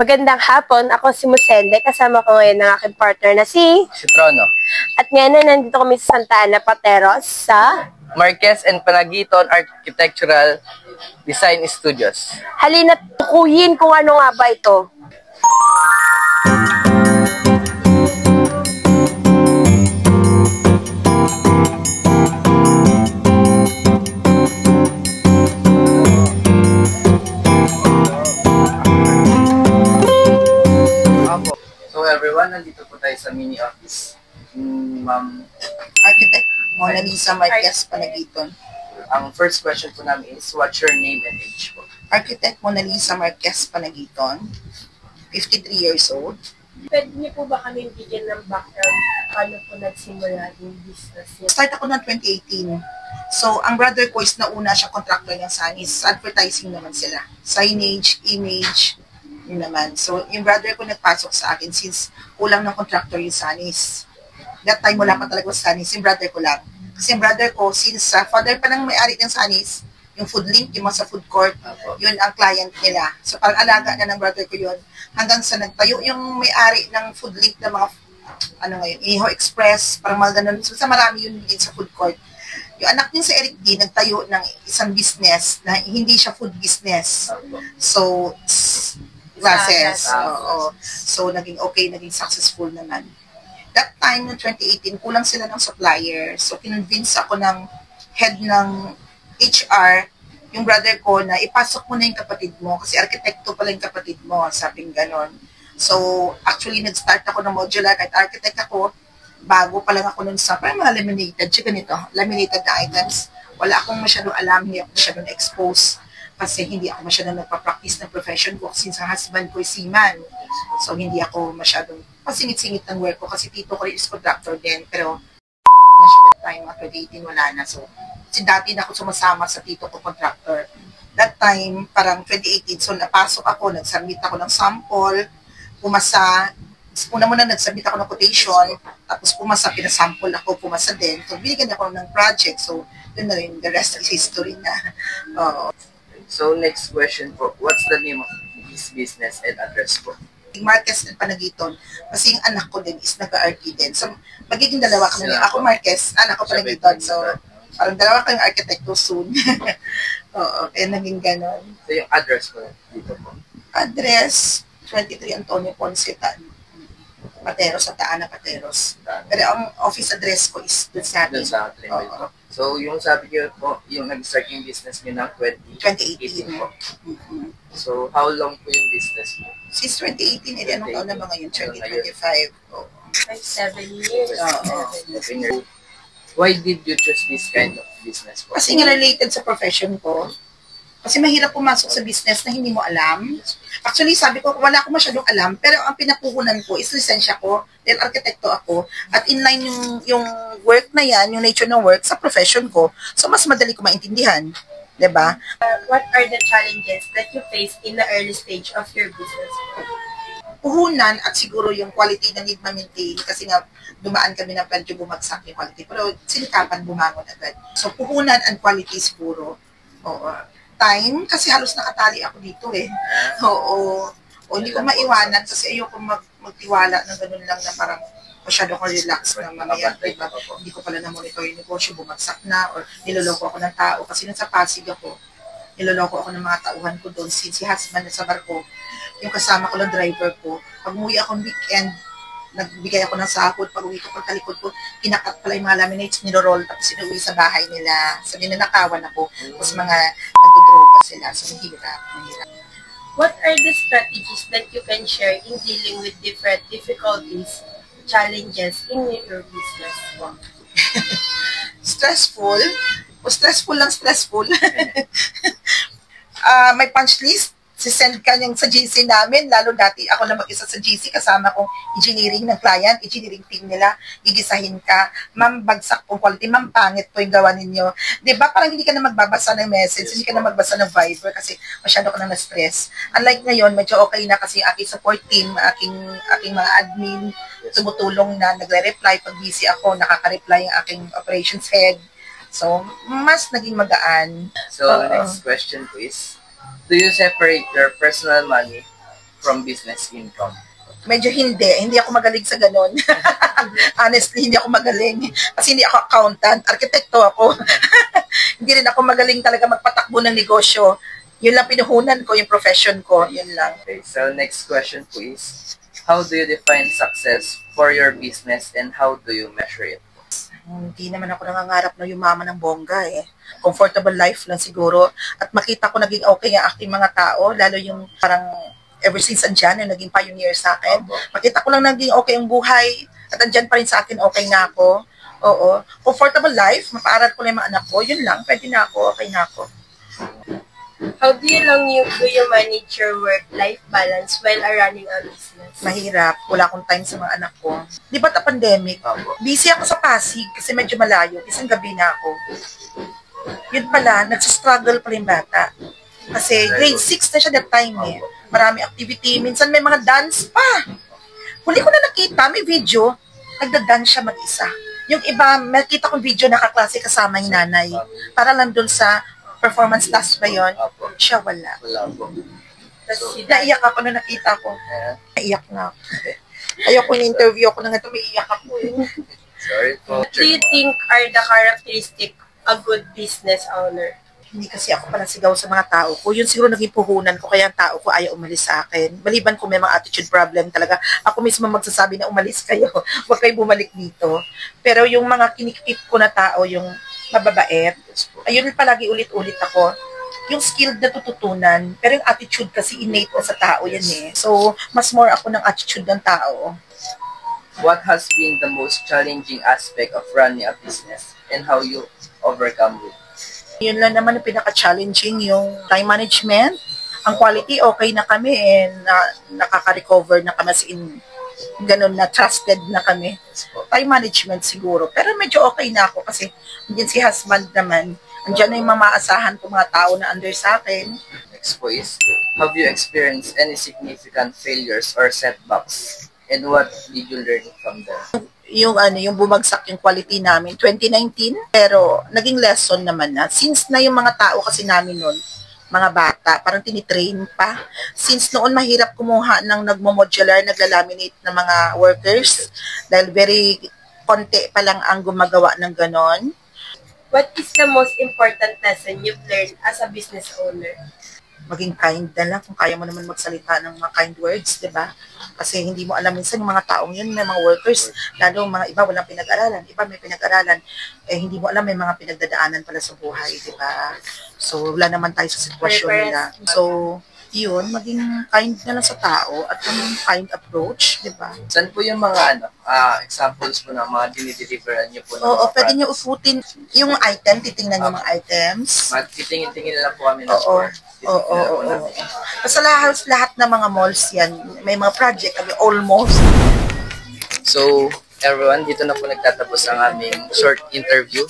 Magandang hapon, ako si Musende, kasama ko ngayon ng aking partner na si Trono. At ngayon na nandito kami sa Santa Ana, Pateros sa Marquez and Panaguiton Architectural Design Studios. Halina tukuyin kung ano nga ba ito. So everyone, nandito po tayo sa mini office. Ma'am Architect Mona Lisa Marquez Panaguiton. Ang first question po namin is, what's your name and age po? Architect Mona Lisa Marquez Panaguiton, 53 years old. Pwede niyo po ba kami bigyan ng background paano po nagsimula yung business niya? Start ako ng 2018. So, ang brother ko is nauna siya contractor ng Sanis. Advertising naman sila. Signage, image, yun naman. So, yung brother ko nagpasok sa akin since kulang ng contractor yung Sanis. That time, wala pa talaga sa Sanis. Yung brother ko lang. Kasi yung brother ko, since father pa lang may-ari ng Sanis, yung food link, yung mga sa food court, yun ang client nila. So, parang alaga na ng brother ko yun. Hanggang sa nagtayo yung may-ari ng food link na mga, ano ngayon, Iho Express, parang mga ganun. So, sa marami yun din sa food court. Yung anak niya si Eric D, nagtayo ng isang business na hindi siya food business. So, classes. So, naging okay, naging successful naman. That time, noong 2018, kulang sila ng supplier. So, kinonvince ako ng head ng HR, yung brother ko, na ipasok mo na yung kapatid mo kasi arkitekto pala yung kapatid mo, sabing ganon. So, actually, nag-start ako ng modular kahit architect ako, bago pa lang ako nun sa parang mga laminated, tsaka ganito, laminated na items. Wala akong masyadong alam, hindi ako masyadong expose kasi hindi ako masyadong nagpa-practice ng profession ko since ang husband ko is seaman. So, hindi ako masyadong pasingit-singit ng work ko kasi tito ko rin is contractor din, pero na siya that time, 2018, wala na. So, dati na ako sumasama sa tito ko contractor. That time, parang 2018, so napasok ako, nag-submit ako ng sample, pumasa, una nag-submit ako ng quotation, tapos pumasa, pinasample ako, pumasa din. So, binigyan ako ng project. So, yun na rin, the rest is history na. So, next question po, what's the name of this business and address po? Marquez and Panaguiton, kasi yung anak ko din is nag-archi din. So, magiging dalawa kami. Ako Marquez, anak ko Panaguiton. So, parang dalawa kayong arkitekto soon. Oo, kaya naging ganon. So, yung address po dito po? Address, 23 Antonio Ponce, Pateros, Santa Ana, Pateros. Pero ang office address ko is dun sa atin. Dun sa atin po. So, yung sabi niyo po, yung nag-start yung business niyo ng 2018 po. So, how long po yung business mo? Since 2018, anong taon na ba ngayon? 2025. 7 years. Why did you choose this kind of business po? Kasi nga related sa profession ko. Kasi mahirap pumasok sa business na hindi mo alam. Actually, sabi ko, wala akong masyadong alam, pero ang pinapuhunan ko is lisensya ko, dahil arkitekto ako, at inline yung work na yan, yung nature ng work, sa profession ko. So, mas madali ko maintindihan. Diba? What are the challenges that you faced in the early stage of your business? Puhunan at siguro yung quality na need ma-maintain kasi nga dumaan kami ng medyo bumagsak yung quality. Pero sinikapan bumangon agad. So, puhunan and quality siguro. Oo. Time, kasi halos nakatali ako dito eh. Oo. O, hindi ko maiwanan kasi ayoko magtiwala ng ganun lang na parang masyado ko relax na mamaya. Diba? Hindi ko pala na-monitor yung negosyo, bumagsak na, or niloloko ako ng tao. Kasi nasa Pasig ako, niloloko ako ng mga tauhan ko doon. Since si husband na sa barko, yung kasama ko lang driver ko, pag umuwi akong weekend, nagbigay ako ng sahod, pag uwi ko pagkalikod ko, kinakat pala yung mga laminates, niloroll, tapos sinuwi sa bahay nila. So, ninanakawan ako. Tapos mga nagdodroga sila. So, mahirap. What are the strategies that you can share in dealing with different difficulties, challenges in your business? Stressful? O stressful lang, stressful. May punch list. Sisend ka yung sa GC namin, lalo dati ako na mag-isa sa GC, kasama kong engineering ng client, engineering team nila, gigisahin ka, ma'am, bagsak pong quality, ma'am, pangit po yung gawa ninyo. Diba, parang hindi ka na magbabasa ng message, hindi ka na magbasa ng Viber kasi masyado ka na na-stress. Unlike ngayon, medyo okay na kasi aking support team, aking mga admin, tumutulong na nagre-reply. Pag busy ako, nakaka-reply ang aking operations head. So, mas naging magaan. So, next question please. Do you separate your personal money from business income? Medyo hindi ako magaling sa ganun. Honestly, hindi ako magaling. Kasi hindi ako accountant, arkitekto ako. Hindi rin ako magaling talaga magpatakbo ng negosyo. Yun lang pinuhunan ko, yung profession ko, yun lang. Okay, so next question po is, how do you define success for your business and how do you measure it? Hindi naman ako nangangarap na yumaman ng bongga eh. Comfortable life lang siguro. At makita ko naging okay ang aking mga tao, lalo yung parang ever since andyan, yung naging pioneer sa akin. Makita ko lang naging okay ang buhay at andyan pa rin sa akin, okay na ako. Oo. Comfortable life, mapaaral ko lang yung mga anak ko, yun lang, pwede na ako, okay na ako. How do you manage your work-life balance while running a business? Mahirap, wala akong time sa mga anak ko. Di ba pandemic? Busy ako sa Pasig kasi medyo malayo, isang gabi na ako. Yun pala, nagsistruggle pala yung bata. Kasi grade 6 na siya that time eh. Marami activity, minsan may mga dance pa. Huli ko na nakita, may video, nagda-dance siya mag-isa. Yung iba, nakita kong video nakaklase kasama yung nanay. Para lang dun sa performance task ba yun? Siya wala. Wala po. Naiyak ako na nakita ko. Naiyak na ako. Ayoko na-interview ako na nga ito, may iyak ako eh. Sorry po. What do you think are the characteristic a good business owner? Hindi kasi ako pala sigaw sa mga tao ko. Yun siguro naging puhunan ko, kaya ang tao ko ayaw umalis sa akin. Maliban kung may mga attitude problem talaga, ako mismo magsasabi na umalis kayo. Huwag kayo bumalik dito. Pero yung mga kinikip ko na tao, yung mababait, ayun palagi ulit-ulit ako. Yung skill na tututunan, pero yung attitude kasi innate na sa tao yan eh. So, mas more ako ng attitude ng tao. What has been the most challenging aspect of running a business and how you overcome it? Yun lang naman ang pinaka-challenging, yung time management. Ang quality, okay na kami and nakaka-recover na kami as in ganun na trusted na kami. Time management siguro. Pero medyo okay na ako kasi hindi si husband naman. Andiyan na yung mamaasahan ko mga tao na under sa akin. Next po is, have you experienced any significant failures or setbacks? And what did you learn from them? Yung bumagsak yung quality namin 2019, pero naging lesson naman na since na yung mga tao kasi namin noon, mga bata, parang tinitrain pa. Since noon mahirap kumuha ng nagmo-modular, naglalaminate ng mga workers dahil very konti pa lang ang gumagawa ng ganon. What is the most important lesson you've learned as a business owner? Maging kind na lang kung kaya mo naman magsalita ng mga kind words, di ba? Kasi hindi mo alam minsan yung mga taong yun, may mga workers, lalo mga iba walang pinag-aralan, iba may pinag-aralan, eh hindi mo alam may mga pinagdadaanan pala sa buhay, di ba? So wala naman tayo sa sitwasyon nila. So yun, maging kind na lang sa tao at yung kind approach, di ba? Saan po yung mga examples po ng mga dinideliveran niyo po? Oo, pwede niyo usutin yung item, titingnan yung mga items. Magtitingin-tingin na lang po kami ng Oo. store. Oo. Basta lahat ng mga malls yan, may mga project kami almost. So, everyone, dito na po nagtatapos ang aming short interview.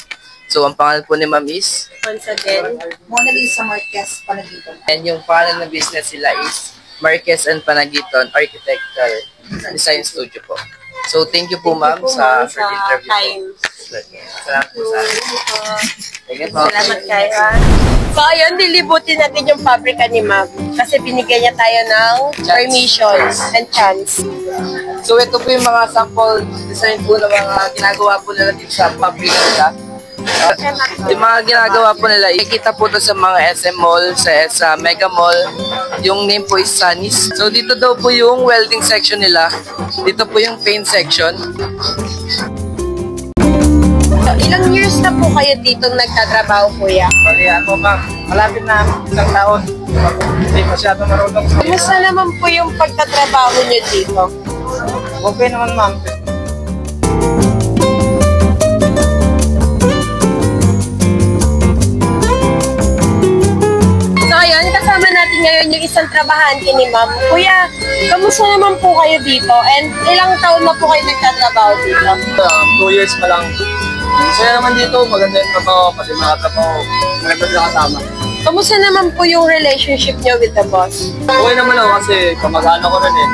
So, ang pangalan po ni Ma'am is? Once again, Mona Lisa Marquez, Panagiton. And yung pangalan ng business nila is Marquez and Panagiton Architectural Design Studio po. So, thank you po ma'am sa short interview time. po. Salamat po sa akin. Thank you po. Salamat kayo. So, ayun, dilibutin natin yung pabrika ni Ma'am. Kasi binigyan niya tayo ng permission and chance. So, ito po yung mga sample design po ng mga ginagawa po nila dito sa pabrika nila. Yung mga ginagawa po nila, ikita po to sa mga SM Mall, sa Mega Mall. Yung name po is Sunny's. So dito daw po yung welding section nila. Dito po yung paint section. So, ilang years na po kayo dito nagtatrabaho, kuya? Pari ako ma'am, malapit na isang taon. Hindi masyado marunong. Kumusta naman po yung pagtatrabaho niyo dito? Okay naman ma'am. So, ayun, kasama natin ngayon yung isang trabahante ni Ma'am. Kuya, kamusta naman po kayo dito? And ilang taon na po kayo nagtatrabaho dito? 2 years pa lang. Kaya naman dito, maganda yung trabaho, pati mga trabaho, maganda sila kasama. Kamusta naman po yung relationship niyo with the boss? Okay naman ako kasi kamag-anak ko rin eh.